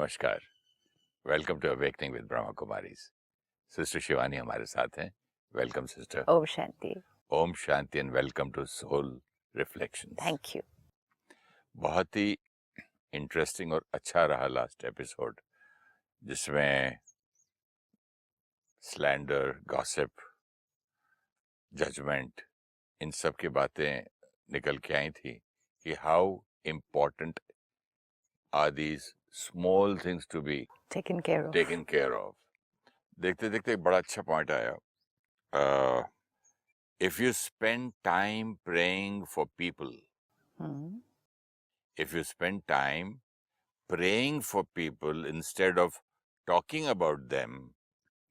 नमस्कार। Welcome to awakening with Brahma Kumaris. Sister Shivani हमारे साथ हैं। Welcome sister. ओम शांति। ओम शांति and welcome to soul reflections. Thank you. बहुत ही इंटरेस्टिंग और अच्छा रहा लास्ट एपिसोड, जिसमें स्लैंडर, गॉसिप, जजमेंट, इन सब की बातें निकल के आई थी कि how important are these small things to be taken care of. देखते देखते एक बड़ा अच्छा पॉइंट आया। If you spend time praying for people, if you spend time praying for people instead of talking about them,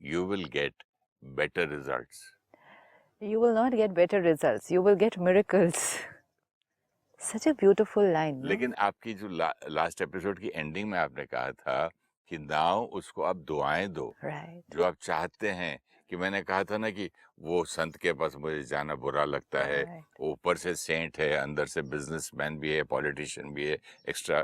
you will get better results. You will not get better results, you will get miracles. Such a beautiful line, no? लेकिन आपकी जो last episode की ending में आपने कहा था कि now उसको आप दुआएं दो, Right. जो आप चाहते हैं। कि मैंने कहा था ना कि वो संत के पास मुझे जाना बुरा लगता है, ऊपर से सेंट है, अंदर से बिजनेसमैन भी है, पॉलिटिशियन भी है, एक्स्ट्रा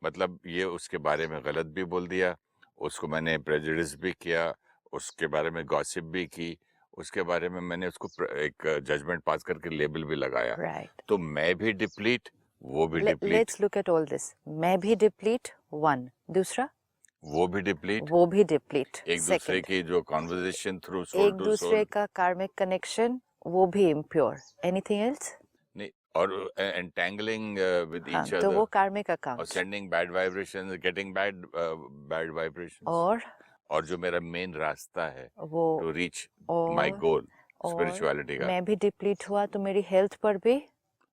मतलब ये उसके बारे में गलत भी बोल दिया, उसको मैंने प्रेजुडिस भी किया, उसके बारे में गॉसिप भी की, उसके बारे में मैंने उसको एक जजमेंट पास करके लेबल भी लगाया। Right. तो मैं भी डिप्लीट, वो भी deplete. Let's look at all this. मैं भी डिप्लीट, one. दूसरा, वो भी डिप्लीट, वो भी डिप्लीट। एक दूसरे की जो कॉन्वर्सेशन थ्रू सोल एक टू दूसरे सोल, का कार्मिक कनेक्शन, वो भी इम्प्योर। Anything else? नहीं, और एंटेंगलिंग विद हाँ, ईच तो वो अदर, कार्मिक और account. Sending bad vibrations, getting bad vibrations. और जो मेरा मेन रास्ता है वो टू रीच और माय गोल, और स्पिरिचुअलिटी का। मैं भी डिप्लीट हुआ तो मेरी हेल्थ पर भी।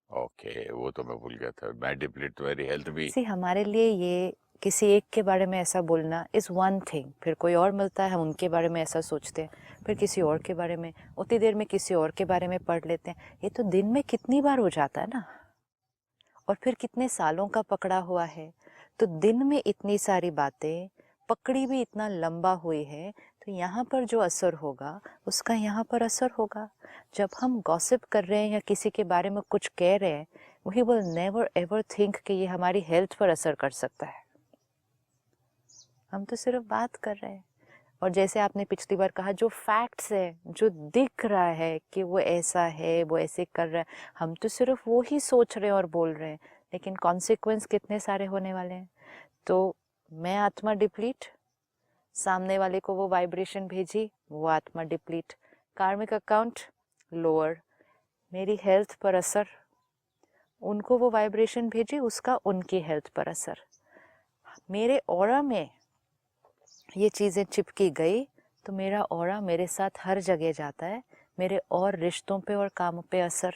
ओके, वो तो मैं भूल गया था। मैं डिप्लीट तो मेरी हेल्थ भी। सी, हमारे लिए ये किसी एक के बारे में ऐसा बोलना इज वन थिंग, फिर कोई और मिलता है, हम उनके बारे में ऐसा सोचते हैं, फिर किसी और के बारे में, उतनी देर में किसी और के बारे में पढ़ लेते हैं। ये तो दिन में कितनी बार हो जाता है ना, और फिर कितने सालों का पकड़ा हुआ है। तो दिन में इतनी सारी बातें पकड़ी भी इतना लंबा हुई है, तो यहाँ पर जो असर होगा उसका यहाँ पर असर होगा। जब हम गॉसिप कर रहे हैं या किसी के बारे में कुछ कह रहे हैं, we will never ever think कि ये हमारी हेल्थ पर असर कर सकता है। हम तो सिर्फ बात कर रहे हैं। और जैसे आपने पिछली बार कहा, जो फैक्ट्स है, जो दिख रहा है कि वो ऐसा है, वो ऐसे कर रहा है, हम तो सिर्फ वो ही सोच रहे हैं और बोल रहे हैं, लेकिन कॉन्सिक्वेंस कितने सारे होने वाले हैं। तो मैं आत्मा डिप्लीट, सामने वाले को वो वाइब्रेशन भेजी, वो आत्मा डिप्लीट, कार्मिक अकाउंट लोअर, मेरी हेल्थ पर असर, उनको वो वाइब्रेशन भेजी, उसका उनकी हेल्थ पर असर। मेरे ऑरा में ये चीज़ें चिपकी गई तो मेरा ऑरा मेरे साथ हर जगह जाता है, मेरे और रिश्तों पे और कामों पे असर,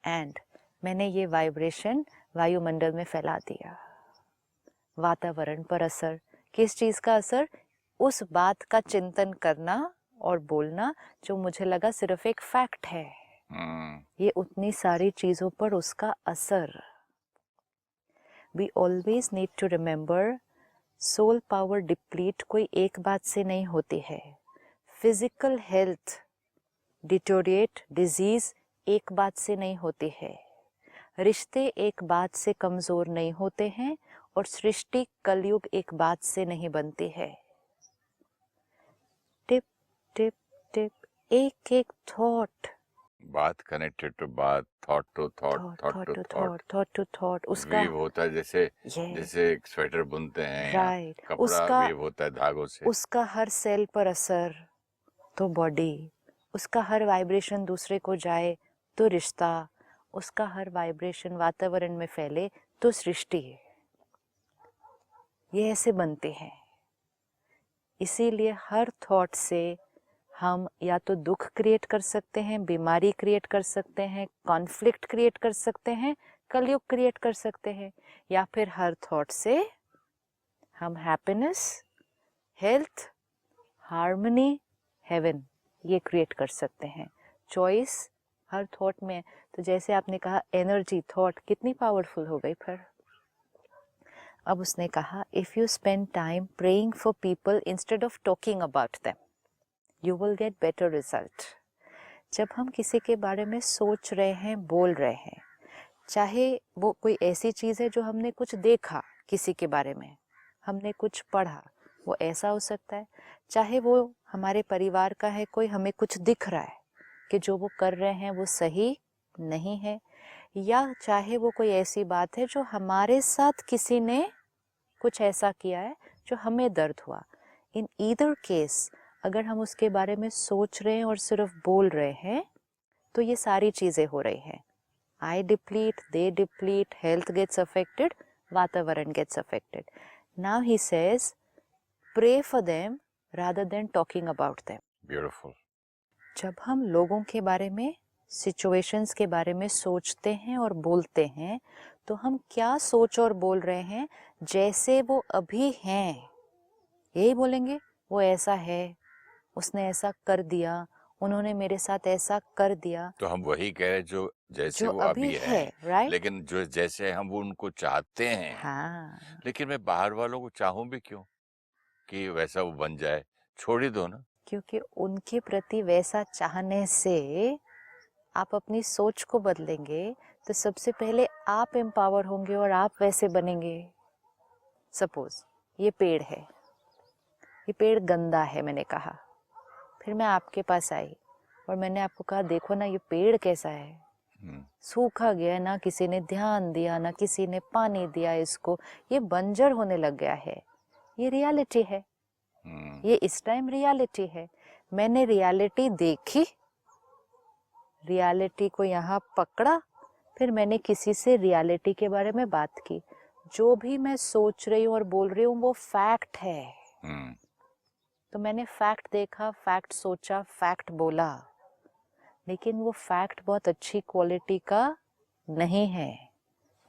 एंड मैंने ये वाइब्रेशन वायुमंडल में फैला दिया। वातावरण पर असर, किस चीज़ का असर? उस बात का चिंतन करना और बोलना जो मुझे लगा सिर्फ एक फैक्ट है, ये उतनी सारी चीज़ों पर उसका असर। We always need to remember, soul power deplete कोई एक बात से नहीं होती है। फिजिकल हेल्थ डिटोरिएट, डिजीज एक बात से नहीं होती है। रिश्ते एक बात से कमज़ोर नहीं होते हैं, और सृष्टि कलयुग एक बात से नहीं बनती है। टिप टिप टिप, एक एक थॉट, बात कनेक्टेड टू बात, thought to thought, thought to thought, thought to thought, उसका वीव होता है। जैसे एक स्वेटर बुनते हैं, राइट, कपड़ा उसका वीव होता है धागों से। उसका हर सेल पर असर तो बॉडी, उसका हर वाइब्रेशन दूसरे को जाए तो रिश्ता, उसका हर वाइब्रेशन वातावरण में फैले तो सृष्टि। ये ऐसे बनते हैं। इसीलिए हर थॉट से हम या तो दुख क्रिएट कर सकते हैं, बीमारी क्रिएट कर सकते हैं, कॉन्फ्लिक्ट क्रिएट कर सकते हैं, कलयुग क्रिएट कर सकते हैं, या फिर हर थॉट से हम हैप्पीनेस, हेल्थ, हार्मनी, हेवन ये क्रिएट कर सकते हैं। चॉइस हर थॉट में। तो जैसे आपने कहा एनर्जी, थॉट कितनी पावरफुल हो गई फिर। अब उसने कहा, if you spend time praying for people instead of talking about them, you will get better result. जब हम किसी के बारे में सोच रहे हैं, बोल रहे हैं, चाहे वो कोई ऐसी चीज़ है जो हमने कुछ देखा किसी के बारे में, हमने कुछ पढ़ा, वो ऐसा हो सकता है, चाहे वो हमारे परिवार का है, कोई हमें कुछ दिख रहा है कि जो वो कर रहे हैं वो सही नहीं है, या चाहे वो कोई ऐसी बात है जो हमारे साथ किसी ने कुछ ऐसा किया है जो हमें दर्द हुआ। इन ईदर केस अगर हम उसके बारे में सोच रहे हैं और सिर्फ बोल रहे हैं तो ये सारी चीज़ें हो रही हैं। I deplete, they deplete, health gets affected, वातावरण gets affected. Now he says, pray for them rather than talking about them. Beautiful. जब हम लोगों के बारे में, सिचुएशंस के बारे में सोचते हैं और बोलते हैं तो हम क्या सोच और बोल रहे हैं जैसे वो अभी हैं, यही बोलेंगे। वो ऐसा है, उसने ऐसा कर दिया, उन्होंने मेरे साथ ऐसा कर दिया, तो हम वही कह रहे जो जैसे जो वो अभी अभी है, हैं, राइट? लेकिन जो जैसे हम वो उनको चाहते हैं। हाँ, लेकिन मैं बाहर वालों को चाहूं भी क्यों कि वैसा वो बन जाए? छोड़ ही दो ना। क्योंकि उनके प्रति वैसा चाहने से आप अपनी सोच को बदलेंगे तो सबसे पहले आप एम्पावर होंगे और आप वैसे बनेंगे। सपोज ये पेड़ है, ये पेड़ गंदा है, मैंने कहा, फिर मैं आपके पास आई और मैंने आपको कहा देखो ना ये पेड़ कैसा है, सूखा गया, ना किसी ने ध्यान दिया, ना किसी ने पानी दिया इसको, ये बंजर होने लग गया है। ये रियलिटी है, ये इस टाइम रियलिटी है। मैंने रियलिटी देखी, रियलिटी को यहाँ पकड़ा, फिर मैंने किसी से रियलिटी के बारे में बात की। जो भी मैं सोच रही हूँ और बोल रही हूँ वो फैक्ट है। तो मैंने फैक्ट देखा, फैक्ट सोचा, फैक्ट बोला, लेकिन वो फैक्ट बहुत अच्छी क्वालिटी का नहीं है,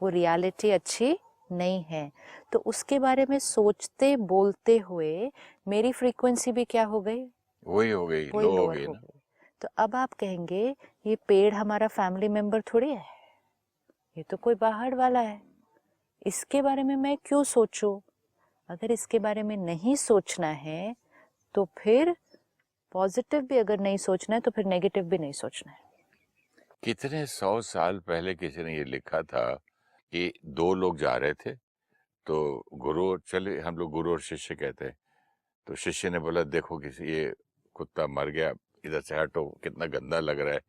वो रियलिटी अच्छी नहीं है। तो उसके बारे में सोचते बोलते हुए मेरी फ्रीक्वेंसी भी क्या हो गई? वही हो गई, वही लो हो लोअर गई हो ना। गई। तो अब आप कहेंगे ये पेड़ हमारा फैमिली मेंबर थोड़ी है, ये तो कोई बाहर वाला है, इसके बारे में मैं क्यों सोचूं? अगर इसके बारे में नहीं सोचना है तो फिर पॉजिटिव भी अगर नहीं सोचना है तो फिर नेगेटिव भी नहीं सोचना है। कितने 100 साल पहले किसी ने ये लिखा था कि दो लोग जा रहे थे, तो गुरु, चलिए हम लोग गुरु और शिष्य कहते हैं, तो शिष्य ने बोला देखो किसी ये कुत्ता मर गया, इधर से हटो, कितना गंदा लग रहा है,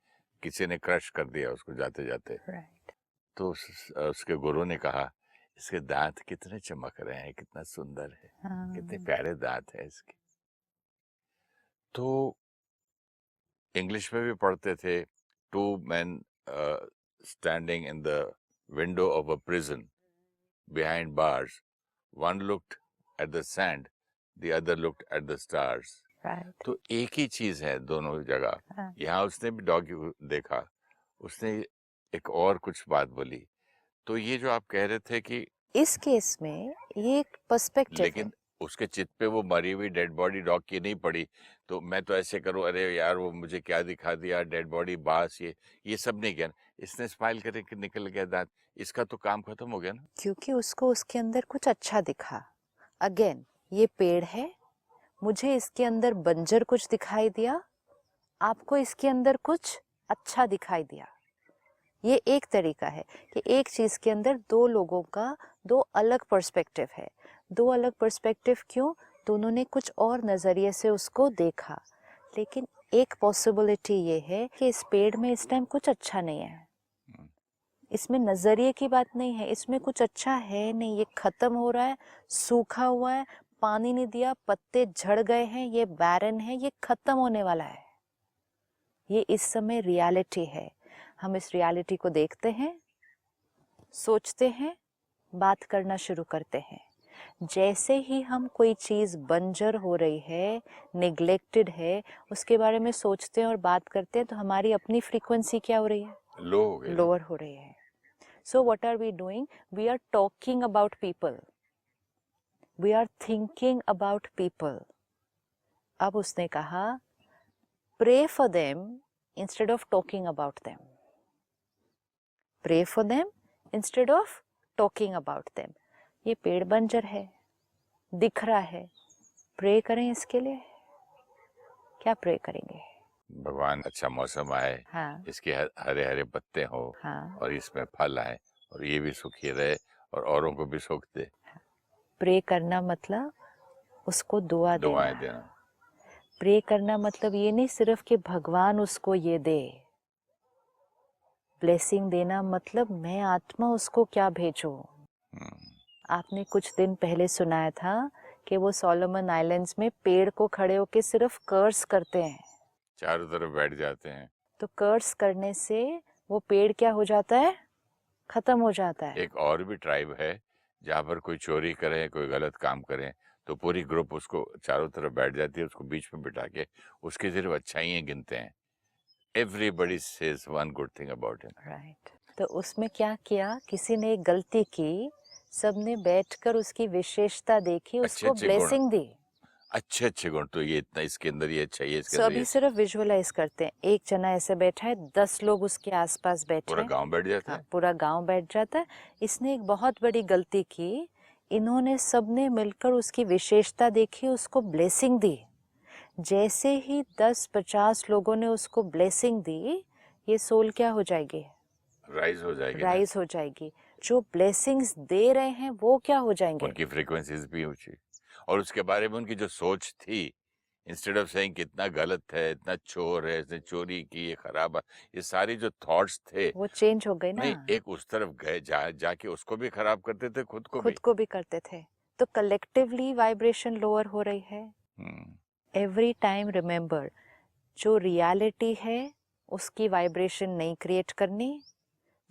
किसी ने क्रश कर दिया उसको जाते जाते। राइट। तो उसके गुरु ने कहा इसके दांत कितने चमक रहे हैं, कितना सुंदर है, कितने प्यारे दांत है इसके। तो इंग्लिश में भी पढ़ते थे, two man standing in the window of a prison behind bars, one looked at the sand, the other looked at the stars. Right. तो एक ही चीज है दोनों जगह। हाँ। यहाँ उसने भी डॉग देखा, उसने एक और कुछ बात बोली। तो ये जो आप कह रहे थे कि इस केस में ये एक पर्सपेक्टिव है। लेकिन उसके चित पे वो मरी हुई डेड बॉडी डॉग की नहीं पड़ी, तो मैं तो ऐसे करूं, अरे यार वो मुझे क्या दिखा दिया, डेड बॉडी, बास, ये सब नहीं किया। इसने स्माइल करे कि निकल गया दांत, इसका तो काम खत्म हो गया ना। क्योंकि उसको उसके अंदर कुछ अच्छा दिखा। अगेन ये पेड़ है, मुझे इसके अंदर बंजर कुछ दिखाई दिया, आपको इसके अंदर कुछ अच्छा दिखाई दिया। ये एक तरीका है कि एक चीज के अंदर दो लोगों का दो अलग पर्सपेक्टिव है। दो अलग पर्सपेक्टिव क्यों? दोनों ने कुछ और नजरिए से उसको देखा। लेकिन एक पॉसिबिलिटी ये है कि इस पेड़ में इस टाइम कुछ अच्छा नहीं है, इसमें नजरिए की बात नहीं है, इसमें कुछ अच्छा है नहीं, ये खत्म हो रहा है, सूखा हुआ है, पानी नहीं दिया, पत्ते झड़ गए हैं, ये बैरन है, ये खत्म होने वाला है। ये इस समय रियलिटी है। हम इस रियलिटी को देखते हैं, सोचते हैं, बात करना शुरू करते हैं। जैसे ही हम कोई चीज बंजर हो रही है, निग्लेक्टेड है, उसके बारे में सोचते हैं और बात करते हैं तो हमारी अपनी फ्रीक्वेंसी क्या हो रही है? लो हो गई, लोअर हो रही है। So what are we doing? We are talking about people. We are thinking about people. अब उसने कहा pray for them instead of talking about them. Pray for them instead of talking about them. ये पेड़ बंजर है, दिख रहा है, प्रे करें इसके लिए? क्या प्रे करेंगे? भगवान अच्छा मौसम आए, हाँ। इसके हरे हरे पत्ते हो, हाँ। और इसमें फल आए, और ये भी सुखी रहे और औरों को भी सुख दे। प्रे करना मतलब उसको दुआ दुआएं देना। देना। प्रे करना मतलब ये नहीं सिर्फ कि भगवान उसको ये दे। ब्लेसिंग देना मतलब मैं आत्मा उसको क्या भेजूं। आपने कुछ दिन पहले सुनाया था कि वो सोलोमन आइलैंड्स में पेड़ को खड़े होके सिर्फ कर्स करते हैं, चारों तरफ बैठ जाते हैं। तो कर्स करने से वो पेड़ क्या हो जाता है, खत्म हो जाता है। एक और भी ट्राइब है जहाँ पर कोई चोरी करे, कोई गलत काम करे, तो पूरी ग्रुप उसको चारों तरफ बैठ जाती है, उसको बीच में बिठा के उसकी सिर्फ अच्छाइयाँ गिनते हैं। Everybody says one good thing about him. Right. तो उसमें क्या किया, किसी ने एक गलती की, सबने बैठकर उसकी विशेषता देखी, उसको अच्छे गुण, ब्लेसिंग दी। अच्छे गुण, तो ये इतना इसके अंदर ये अच्छा, ये इसके सो अंदर ये अभी अच्छा। सिर्फ विजुअलाइज करते हैं, एक जना ऐसे बैठा है, 10 लोग उसके आसपास बैठे पूरा हैं। गांव बैठ जाता हाँ, है। पूरा गांव बैठ जाता है। इसने एक बहुत बड़ी गलती की, इन्होंने सबने मिलकर उसकी विशेषता देखी, उसको ब्लेसिंग दी। जैसे ही 10-50 लोगों ने उसको ब्लेसिंग दी, ये सोल क्या हो जाएगी, राइज हो जाएगी ना, राइज हो जाएगी। जो ब्लेसिंग्स दे रहे हैं वो क्या हो जाएंगे, उनकी फ्रीक्वेंसीज भी ऊंची, और उसके बारे में उनकी जो सोच थी, इंस्टेड ऑफ सेइंग कितना गलत है, इतना चोर है, इसने चोरी की, ये खराब है, ये सारी जो थॉट्स थे, वो चेंज हो गए ना। नहीं एक उस तरफ गए, जाके उसको भी खराब करते थे, खुद को खुद भी। को भी करते थे, तो कलेक्टिवली वाइब्रेशन लोअर हो रही है। एवरी टाइम रिमेंबर, जो रियलिटी है उसकी वाइब्रेशन नहीं क्रिएट करनी,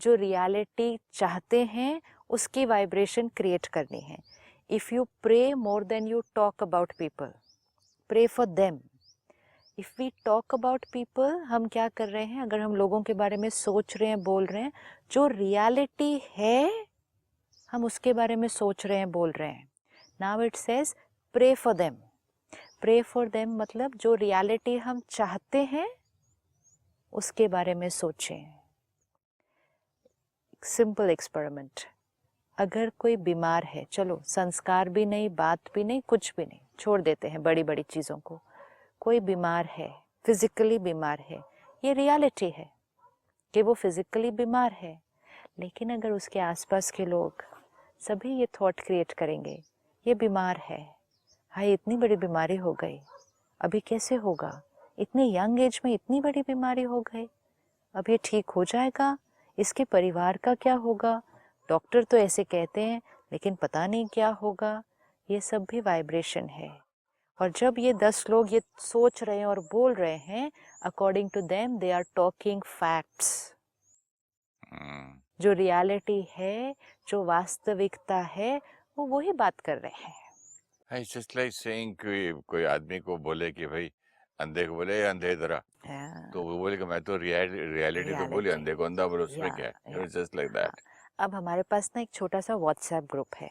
जो रियलिटी चाहते हैं उसकी वाइब्रेशन क्रिएट करनी है। If you pray more than you talk about people, pray for them. If we talk about people, हम क्या कर रहे हैं, अगर हम लोगों के बारे में सोच रहे हैं, बोल रहे हैं, जो रियलिटी है हम उसके बारे में सोच रहे हैं, बोल रहे हैं। Now it says pray for them. Pray for them मतलब जो रियलिटी हम चाहते हैं उसके बारे में सोचें। सिंपल एक्सपेरिमेंट, अगर कोई बीमार है, चलो संस्कार भी नहीं, बात भी नहीं, कुछ भी नहीं, छोड़ देते हैं बड़ी बड़ी चीज़ों को। कोई बीमार है, फिजिकली बीमार है, ये रियलिटी है कि वो फिजिकली बीमार है, लेकिन अगर उसके आसपास के लोग सभी ये थॉट क्रिएट करेंगे, ये बीमार है, हाय इतनी बड़ी बीमारी हो गई, अभी कैसे होगा, इतनी यंग एज में इतनी बड़ी बीमारी हो गई, अब ये ठीक हो जाएगा, इसके परिवार का क्या होगा, डॉक्टर तो ऐसे कहते हैं लेकिन पता नहीं क्या होगा, ये सब भी वाइब्रेशन है। और जब ये 10 लोग ये सोच रहे हैं और बोल रहे हैं, according to them they are talking facts. जो रियलिटी है, जो वास्तविकता है, वो वही बात कर रहे हैं। It's just like saying कोई आदमी को बोले कि भाई अंधे को बोले अंधे तरह, तो वो बोले कि मैं तो रियलिटी तो बोली, अंधे को अंधा बोलो, उसमें क्या है। It's just like that. अब हमारे पास ना एक छोटा सा व्हाट्सएप ग्रुप है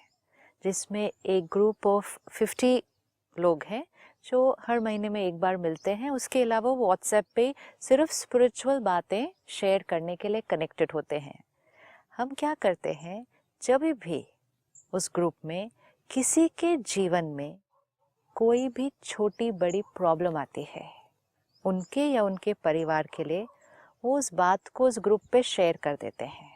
जिसमें एक ग्रुप ऑफ 50 लोग हैं जो हर महीने में एक बार मिलते हैं। उसके अलावा वो व्हाट्सएप पे सिर्फ स्पिरिचुअल बातें शेयर करने के लिए कनेक्टेड होते हैं। हम क्या करते हैं, जब भी उस ग्रुप में किसी के जीवन में कोई भी छोटी बड़ी प्रॉब्लम आती है, उनके या उनके परिवार के लिए, वो उस बात को उस ग्रुप पे शेयर कर देते हैं।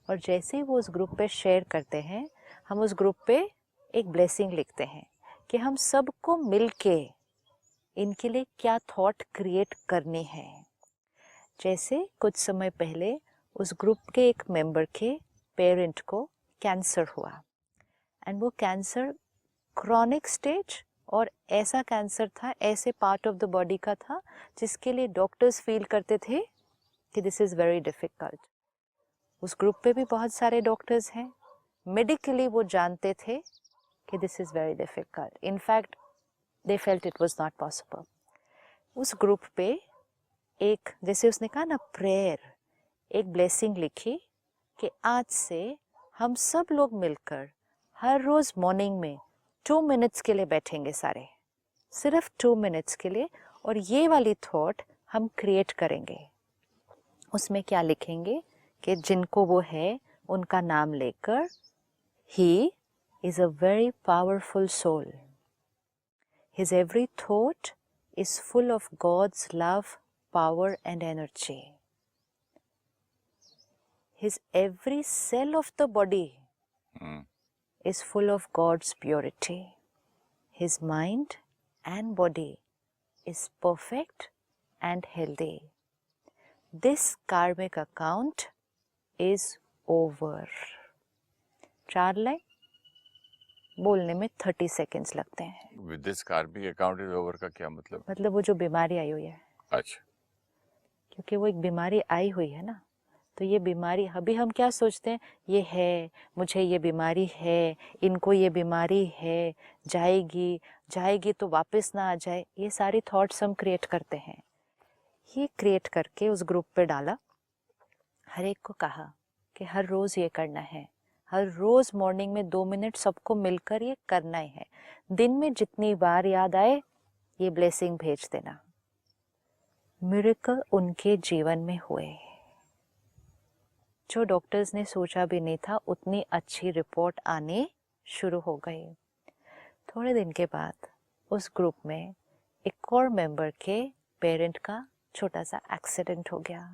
और जैसे ही वो उस ग्रुप पे शेयर करते हैं, हम उस ग्रुप पे एक ब्लेसिंग लिखते हैं कि हम सबको मिलके इनके लिए क्या थॉट क्रिएट करनी है। जैसे कुछ समय पहले उस ग्रुप के एक मेंबर के पेरेंट को कैंसर हुआ, एंड वो कैंसर क्रॉनिक स्टेज, और ऐसा कैंसर था, ऐसे पार्ट ऑफ द बॉडी का था जिसके लिए डॉक्टर्स फील करते थे कि दिस इज़ वेरी डिफ़िकल्ट। उस ग्रुप पे भी बहुत सारे डॉक्टर्स हैं, मेडिकली वो जानते थे कि this is very difficult, in fact they felt it was not possible. उस ग्रुप पे एक, जैसे उसने कहा ना प्रेयर, एक ब्लेसिंग लिखी कि आज से हम सब लोग मिलकर हर रोज़ मॉर्निंग में 2 मिनट्स के लिए बैठेंगे सारे, सिर्फ 2 मिनट्स के लिए, और ये वाली थॉट हम क्रिएट करेंगे। उसमें क्या लिखेंगे कि जिनको वो है उनका नाम लेकर, he is a very powerful soul, his every thought is full of God's love, power and energy. His every cell of the body is full of God's purity. His mind and body is perfect and healthy. This karmic account is over. 4 line बोलने में 30 seconds लगते हैं. With this कार्मिक account is over का क्या मतलब? मतलब वो जो बीमारी आई हुई है, अच्छा, क्योंकि वो एक बीमारी आई हुई है ना, तो ये बीमारी अभी हम क्या सोचते हैं, ये है, मुझे ये बीमारी है, इनको ये बीमारी है, जाएगी जाएगी तो वापस ना आ जाए, ये सारी थॉट्स हम क्रिएट करते हैं. ये क्रिएट करके उस ग्रुप पे डाला, हर एक को कहा कि हर रोज़ ये करना है, हर रोज़ मॉर्निंग में 2 मिनट सबको मिलकर ये करना ही है. दिन में जितनी बार याद आए ये ब्लेसिंग भेज देना. मिरेकल उनके जीवन में हुए जो डॉक्टर्स ने सोचा भी नहीं था. उतनी अच्छी रिपोर्ट आने शुरू हो गई. थोड़े दिन के बाद उस ग्रुप में एक और मेंबर के पेरेंट का छोटा सा एक्सीडेंट हो गया.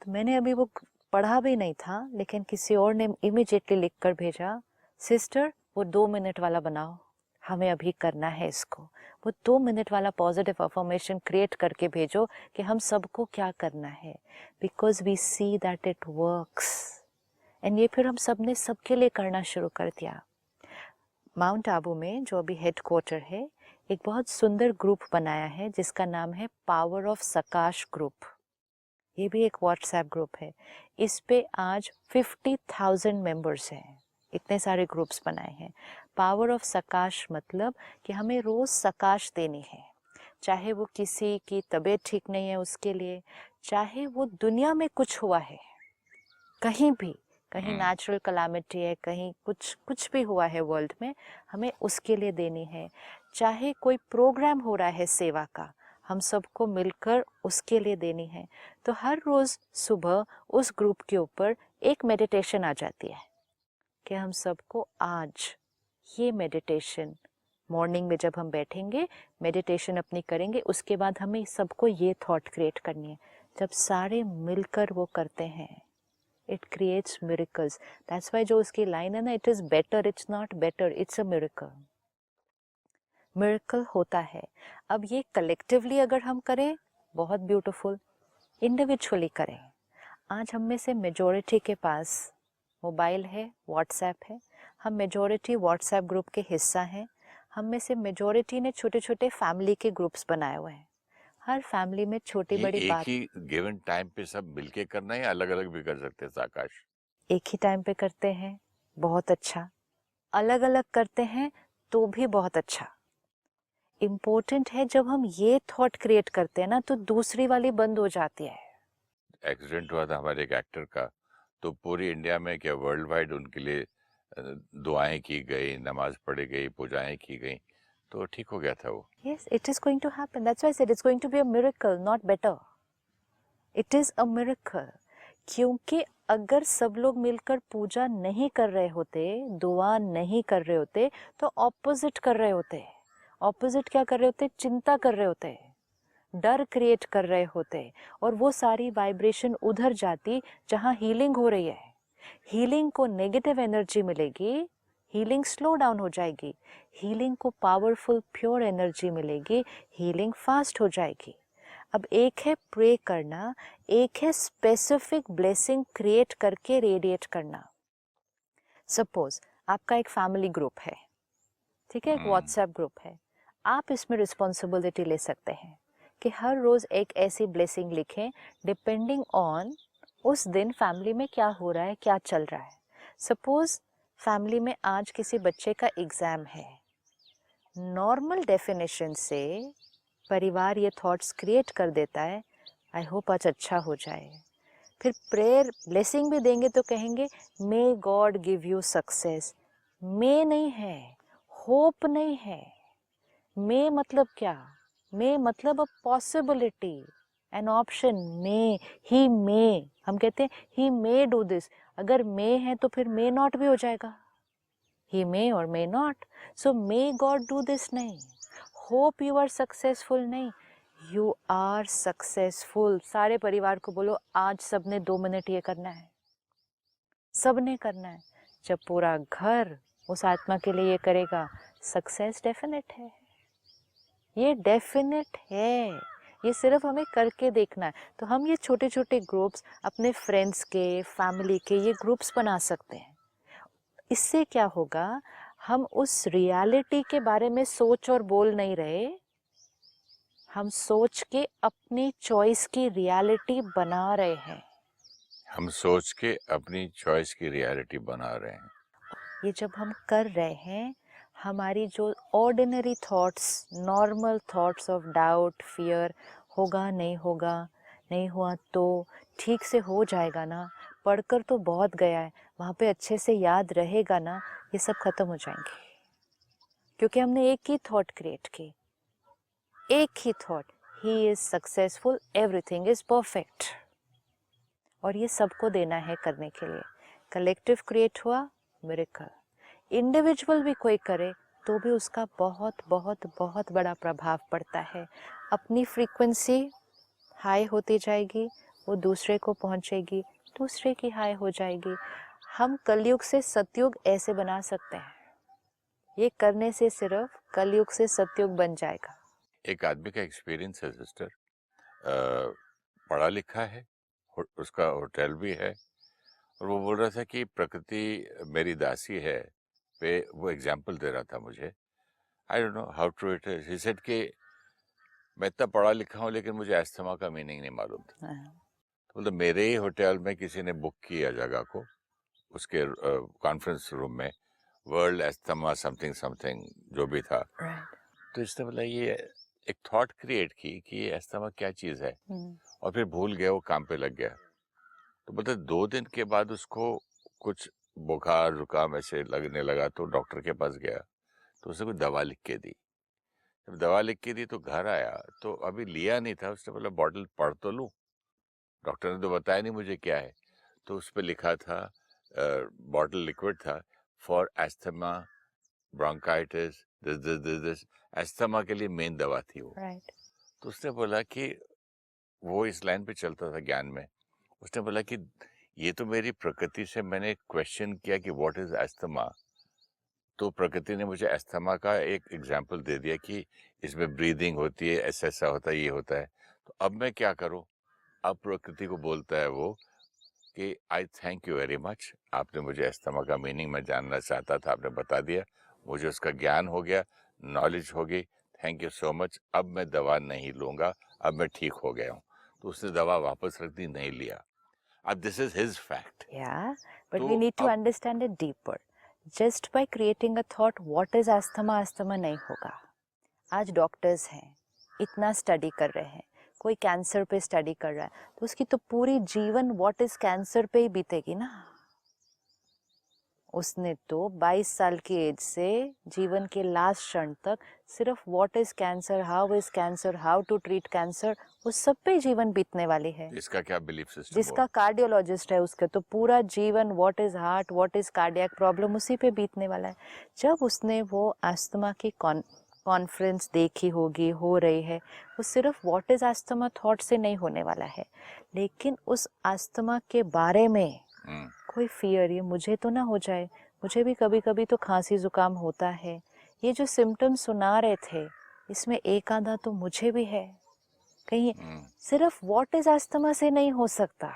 तो मैंने अभी वो पढ़ा भी नहीं था, लेकिन किसी और ने इमीडिएटली लिख कर भेजा, सिस्टर वो 2 मिनट वाला बनाओ, हमें अभी करना है इसको. वो 2 मिनट वाला पॉजिटिव अफर्मेशन क्रिएट करके भेजो कि हम सबको क्या करना है, because we see that it works. And ये फिर हम सब ने सबके लिए करना शुरू कर दिया. माउंट आबू में जो अभी हेड क्वार्टर है, एक बहुत सुंदर ग्रुप बनाया है जिसका नाम है पावर ऑफ सकाश ग्रुप. ये भी एक व्हाट्सएप ग्रुप है. इस पे आज 50,000 मेंबर्स हैं. इतने सारे ग्रुप्स बनाए हैं. पावर ऑफ सकाश मतलब कि हमें रोज़ सकाश देनी है, चाहे वो किसी की तबीयत ठीक नहीं है उसके लिए, चाहे वो दुनिया में कुछ हुआ है, कहीं भी, कहीं नेचुरल कलामिटी है, कहीं कुछ भी हुआ है वर्ल्ड में, हमें उसके लिए देनी है. चाहे कोई प्रोग्राम हो रहा है सेवा का, हम सबको मिलकर उसके लिए देनी है. तो हर रोज़ सुबह उस ग्रुप के ऊपर एक मेडिटेशन आ जाती है कि हम सबको आज ये मेडिटेशन मॉर्निंग में जब हम बैठेंगे, मेडिटेशन अपनी करेंगे, उसके बाद हमें सबको ये थॉट क्रिएट करनी है. जब सारे मिलकर वो करते हैं, it creates miracles. That's why जो उसकी लाइन है ना, it is better, it's not better, it's a miracle. Miracle होता है. अब ये कलेक्टिवली अगर हम करें, बहुत ब्यूटीफुल. इंडिविजुअली करें. आज हम में से मेजॉरिटी के पास मोबाइल है, व्हाट्सएप है. हम मेजॉरिटी व्हाट्सएप ग्रुप के हिस्सा हैं. हम में से मेजॉरिटी ने छोटे छोटे फैमिली के ग्रुप्स बनाए हुए हैं. हर फैमिली में छोटी ये बड़ी एक बात, ही गिवन टाइम पे सब मिलके करना है या अलग अलग भी कर सकते हैं आकाश? एक ही टाइम पे करते हैं, बहुत अच्छा. अलग अलग करते हैं तो भी बहुत अच्छा. इम्पोर्टेंट है जब हम ये थॉट क्रिएट करते हैं ना, तो दूसरी वाली बंद हो जाती है. एक्सीडेंट हुआ था हमारे एक एक्टर का, तो पूरी इंडिया में क्या वर्ल्ड वाइड उनके लिए दुआएं की गई, नमाज पढ़ी गई, पूजाएं की गई, तो ठीक हो गया था वो. Yes, it is going to happen. That's why I said it's going to be a miracle, not better. It is a miracle. क्योंकि अगर सब लोग मिलकर पूजा नहीं कर रहे होते, दुआ नहीं कर रहे होते, तो ऑपोजिट कर रहे होते. ऑपोजिट क्या कर रहे होते? चिंता कर रहे होते, डर क्रिएट कर रहे होते, और वो सारी वाइब्रेशन उधर जाती जहाँ हीलिंग हो रही है. हीलिंग को नेगेटिव एनर्जी मिलेगी, हीलिंग स्लो डाउन हो जाएगी. हीलिंग को पावरफुल प्योर एनर्जी मिलेगी, हीलिंग फास्ट हो जाएगी. अब एक है प्रे करना, एक है स्पेसिफिक ब्लेसिंग क्रिएट करके रेडिएट करना. सपोज आपका एक फैमिली ग्रुप है, ठीक है, एक व्हाट्सएप ग्रुप है. आप इसमें रिस्पॉन्सिबिलिटी ले सकते हैं कि हर रोज़ एक ऐसी ब्लेसिंग लिखें डिपेंडिंग ऑन उस दिन फैमिली में क्या हो रहा है, क्या चल रहा है. सपोज फैमिली में आज किसी बच्चे का एग्ज़ाम है. नॉर्मल डेफिनेशन से परिवार ये थॉट्स क्रिएट कर देता है, आई होप आज अच्छा हो जाए. फिर प्रेयर ब्लेसिंग भी देंगे तो कहेंगे may God give you success. May नहीं है, होप नहीं है. मे मतलब क्या? मे मतलब अ पॉसिबिलिटी, एन ऑप्शन. मे, ही मे, हम कहते हैं ही मे डू दिस. अगर मे है तो फिर मे नॉट भी हो जाएगा. ही मे और may not. So may God do this नहीं. होप यू आर सक्सेसफुल नहीं, यू आर सक्सेसफुल. सारे परिवार को बोलो आज सबने 2 मिनट ये करना है, सबने करना है. जब पूरा घर उस आत्मा के लिए ये करेगा, सक्सेस डेफिनेट है, ये डेफिनेट है। ये सिर्फ हमें करके देखना है। तो हम ये छोटे छोटे ग्रुप्स अपने फ्रेंड्स के, फैमिली के, ये ग्रुप्स बना सकते हैं। इससे क्या होगा, हम उस रियलिटी के बारे में सोच और बोल नहीं रहे, हम सोच के अपनी चॉइस की रियलिटी बना रहे हैं। हम सोच के अपनी चॉइस की रियलिटी बना रहे हैं। ये जब हम कर रहे हैं, हमारी जो ordinary thoughts, normal thoughts of doubt, fear, होगा नहीं होगा, नहीं हुआ तो ठीक से हो जाएगा ना, पढ़कर तो बहुत गया है, वहाँ पे अच्छे से याद रहेगा ना, ये सब खत्म हो जाएंगे। क्योंकि हमने एक ही थॉट क्रिएट की, एक ही thought, he is successful, everything is perfect. और ये सबको देना है करने के लिए। कलेक्टिव क्रिएट हुआ, मिरेकल। इंडिविजुअल भी कोई करे तो भी उसका बहुत बहुत बहुत बड़ा प्रभाव पड़ता है। अपनी फ्रीक्वेंसी हाई होती जाएगी, वो दूसरे को पहुंचेगी, दूसरे की हाई हो जाएगी। हम कलयुग से सतयुग ऐसे बना सकते हैं। ये करने से सिर्फ कलयुग से सतयुग बन जाएगा। एक आदमी का एक्सपीरियंस है सिस्टर, पढ़ा लिखा है, उसका होटल भी है, और वो बोल रहा था कि प्रकृति मेरी दासी है पे वो एग्जाम्पल दे रहा था मुझे। I don't know how true it is. He said कि मैं इतना पढ़ा लिखा हूँ लेकिन मुझे अस्थमा का मीनिंग नहीं मालूम था। तो मतलब मेरे ही होटल में किसी ने बुक किया जगह को, उसके कॉन्फ्रेंस रूम में, वर्ल्ड अस्थमा समथिंग समथिंग जो भी था। तो इसने बोला ये एक थॉट क्रिएट की कि ये अस्थमा क्या चीज़ है, और फिर भूल गया, वो काम पे लग गया। तो बोलते 2 दिन के बाद उसको कुछ बुखार जुकाम ऐसे लगने लगा, तो डॉक्टर के पास गया, तो उसने कुछ दवा लिख के दी। जब दवा लिख के दी तो घर आया, तो अभी लिया नहीं था, उसने बोला बॉटल पढ़ तो लूँ, डॉक्टर ने तो बताया नहीं मुझे क्या है। तो उस पर लिखा था, बॉटल लिक्विड था, for asthma, bronchitis, this asthma के लिए मेन दवा थी वो। तो उसने बोला कि वो इस लाइन पे चलता था ज्ञान में। उसने बोला कि ये तो मेरी प्रकृति से मैंने क्वेश्चन किया कि व्हाट इज एस्थमा, तो प्रकृति ने मुझे एस्थमा का एक एग्जाम्पल दे दिया कि इसमें ब्रीदिंग होती है, ऐसा होता है, ये होता है। तो अब मैं क्या करूं? अब प्रकृति को बोलता है वो कि आई थैंक यू वेरी मच, आपने मुझे एस्थमा का मीनिंग मैं जानना चाहता था, आपने बता दिया, मुझे उसका ज्ञान हो गया, नॉलेज हो गई, थैंक यू सो मच, अब मैं दवा नहीं लूँगा, अब मैं ठीक हो गया हूँ। तो उसने दवा वापस रख दी, नहीं लिया। अब this is his fact. Yeah, but तो we need to अब understand it deeper. Just by creating a thought, what is asthma, asthma नहीं होगा। आज डॉक्टर्स हैं, इतना स्टडी कर रहे हैं, कोई कैंसर पे स्टडी कर रहा है, तो उसकी तो पूरी जीवन व्हाट इज कैंसर पे ही बीतेगी ना। उसने तो 22 साल की एज से जीवन के लास्ट क्षण तक सिर्फ what is cancer, how to treat cancer, उस सब पे जीवन बीतने वाली है। इसका क्या बिलीफ सिस्टम जिसका कार्डियोलॉजिस्ट है उसके तो पूरा जीवन what is heart, what is cardiac problem, उसी पे बीतने वाला है। जब उसने वो अस्थमा की कॉन्फ्रेंस देखी होगी, हो रही है, वो सिर्फ व्हाट इज अस्थमा थॉट से नहीं होने वाला है, लेकिन उस अस्थमा के बारे में कोई फियर, ये मुझे तो ना हो जाए, मुझे भी कभी कभी तो खांसी जुकाम होता है, ये जो सिम्टम्स सुना रहे थे इसमें एक आधा तो मुझे भी है, कहीं सिर्फ व्हाट इज अस्थमा से नहीं हो सकता।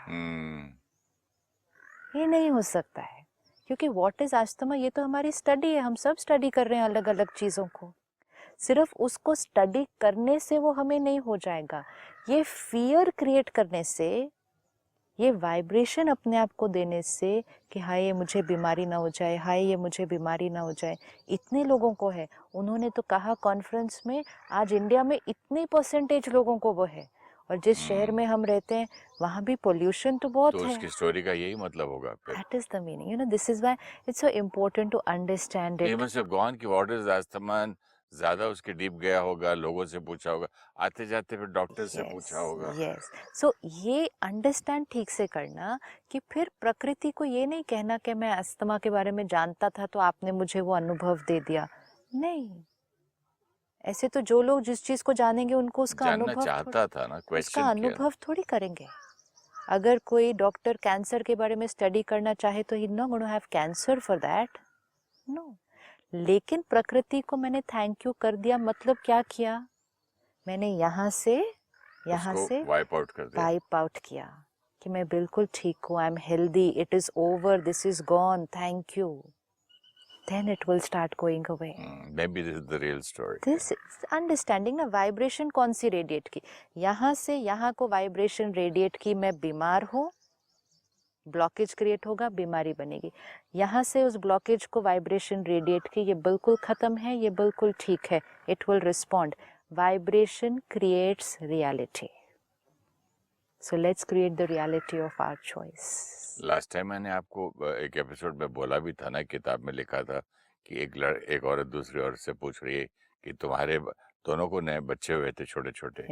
ये नहीं हो सकता है, क्योंकि व्हाट इज अस्थमा ये तो हमारी स्टडी है, हम सब स्टडी कर रहे हैं अलग अलग चीज़ों को। सिर्फ उसको स्टडी करने से वो हमें नहीं हो जाएगा, ये फियर क्रिएट करने से, ये वाइब्रेशन अपने आप को देने से कि हाय ये मुझे बीमारी ना हो जाए, हाय ये मुझे बीमारी ना हो जाए। इतने लोगों को है, उन्होंने तो कहा कॉन्फ्रेंस में, आज इंडिया में इतनी परसेंटेज लोगों को वो है, और जिस शहर में हम रहते हैं वहाँ भी पोल्यूशन तो बहुत तो है। उसकी स्टोरी का यही मतलब होगा फिर। That is the meaning, you know, this is why it's so important to understand He it. must have gone कि what is asthma, ज्यादा उसके डीप गया होगा, लोगों से पूछा होगा, आते जाते फिर डॉक्टर से पूछा होगा। यस, सो ये अंडरस्टैंड ठीक से करना कि फिर प्रकृति को ये नहीं कहना कि मैं अस्थमा के बारे में जानता था तो आपने मुझे वो अनुभव दे दिया, नहीं। ऐसे तो जो लोग जिस चीज को जानेंगे उनको उसका जानना अनुभव चाहता था ना, उसका क्वेश्चन किया। अनुभव थोड़ी करेंगे। अगर कोई डॉक्टर कैंसर के बारे में स्टडी करना चाहे तो he not gonna have cancer for that, no. लेकिन प्रकृति को मैंने थैंक यू कर दिया, मतलब क्या किया, मैंने यहाँ से वाइप आउट किया कि मैं बिल्कुल ठीक हूँ, I am healthy, it is over, this is gone, thank you. Then it will start going away. Maybe this is the real story. This is understanding ना, वाइब्रेशन कौन सी रेडिएट की, यहाँ से यहाँ को वाइब्रेशन रेडिएट की, मैं बीमार हूँ, ब्लॉकेज क्रिएट होगा, बीमारी बनेगी। यहाँ से उस ब्लॉकेज को वाइब्रेशन रेडिएट की, ये बिल्कुल खत्म है, ये बिल्कुल ठीक है, it will respond. Vibration creates reality, so let's create the reality of our choice. Last time मैंने आपको एक एपिसोड में बोला भी था ना, किताब में लिखा था कि एक औरत दूसरी औरत से पूछ रही है कि तुम्हारे दोनों को नए बच्चे हुए थे छोटे छोटे,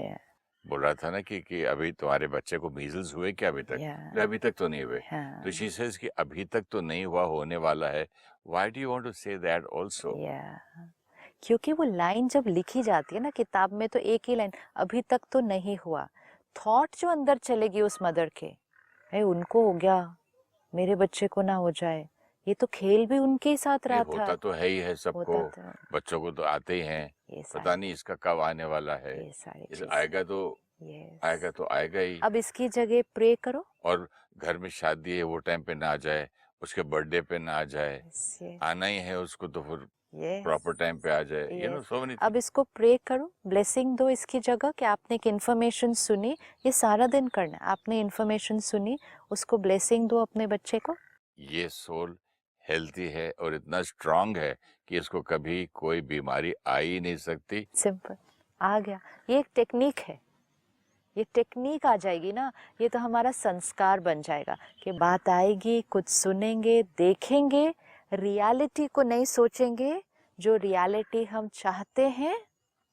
बोल रहा था ना कि अभी तुम्हारे बच्चे को मीजल्स हुए क्या अभी तक? अभी तक तो नहीं हुए। तो शी सेज कि अभी तक तो नहीं हुआ, होने वाला है। Why do you want to say that also? क्योंकि वो लाइन जब लिखी जाती है ना किताब में, तो एक ही लाइन, अभी तक तो नहीं हुआ, थॉट जो अंदर चलेगी उस मदर के, उनको हो गया, मेरे बच्चे को ना हो जाए, ये तो खेल भी उनके ही साथ रहा था। होता तो है ही है सबको, बच्चों को तो आते ही हैं, पता नहीं इसका कब आने वाला है, आएगा तो आएगा ही। अब इसकी जगह प्रे करो, और घर में शादी है वो टाइम पे ना आ जाए, उसके बर्थडे पे ना आ जाए, आना ही है उसको तो फिर प्रॉपर टाइम पे आ जाए, यू नो, सो मेनी। अब इसको प्रे करो, ब्लेसिंग दो इसकी जगह कि आपने एक इन्फॉर्मेशन सुनी, ये सारा दिन करना, आपने इन्फॉर्मेशन सुनी, उसको ब्लेसिंग दो अपने बच्चे को। ये सोल हेल्थी है और इतना स्ट्रांग है कि इसको कभी कोई बीमारी आ ही नहीं सकती। सिंपल, आ गया, ये एक टेक्निक है, ये टेक्निक आ जाएगी ना, ये तो हमारा संस्कार बन जाएगा कि बात आएगी, कुछ सुनेंगे, देखेंगे, रियलिटी को नहीं सोचेंगे, जो रियलिटी हम चाहते हैं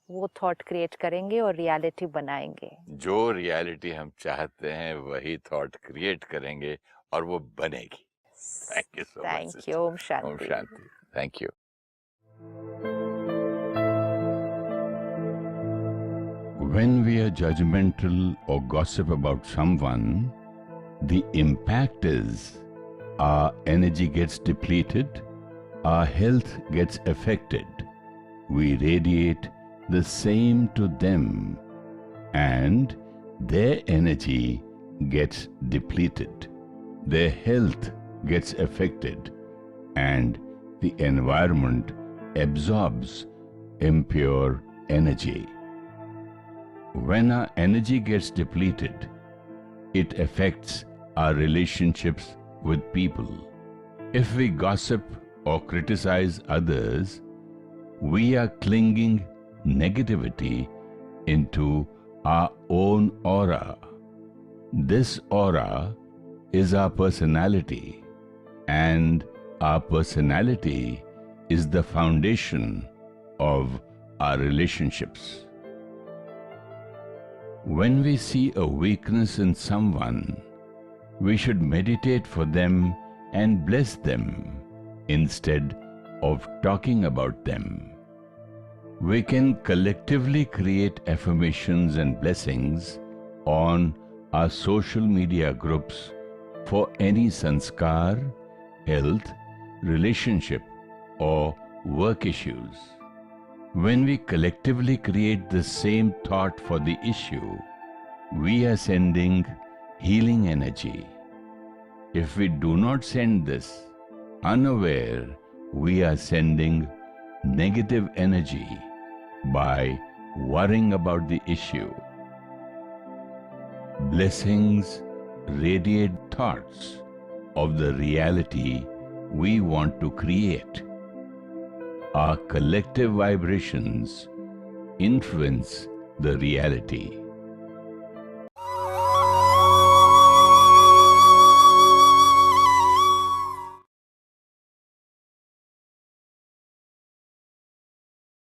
वो थॉट क्रिएट करेंगे और रियलिटी बनाएंगे। जो रियलिटी हम चाहते हैं वही थॉट क्रिएट करेंगे और वो बनेगी। Thank you so much. Thank you. ओम शांति। ओम शांति। Thank you. When we are judgmental or gossip about someone, the impact is our energy gets depleted, our health gets affected. We radiate the same to them and their energy gets depleted. Their health gets affected and the environment absorbs impure energy. When our energy gets depleted, it affects our relationships with people. If we gossip or criticize others, we are clinging negativity into our own aura. This aura is our personality, and our personality is the foundation of our relationships. When we see a weakness in someone, we should meditate for them and bless them instead of talking about them. We can collectively create affirmations and blessings on our social media groups for any sanskar, health, relationship, or work issues. When we collectively create the same thought for the issue, we are sending healing energy. If we do not send this, unaware, we are sending negative energy by worrying about the issue. Blessings radiate thoughts of the reality we want to create. Our collective vibrations influence the reality.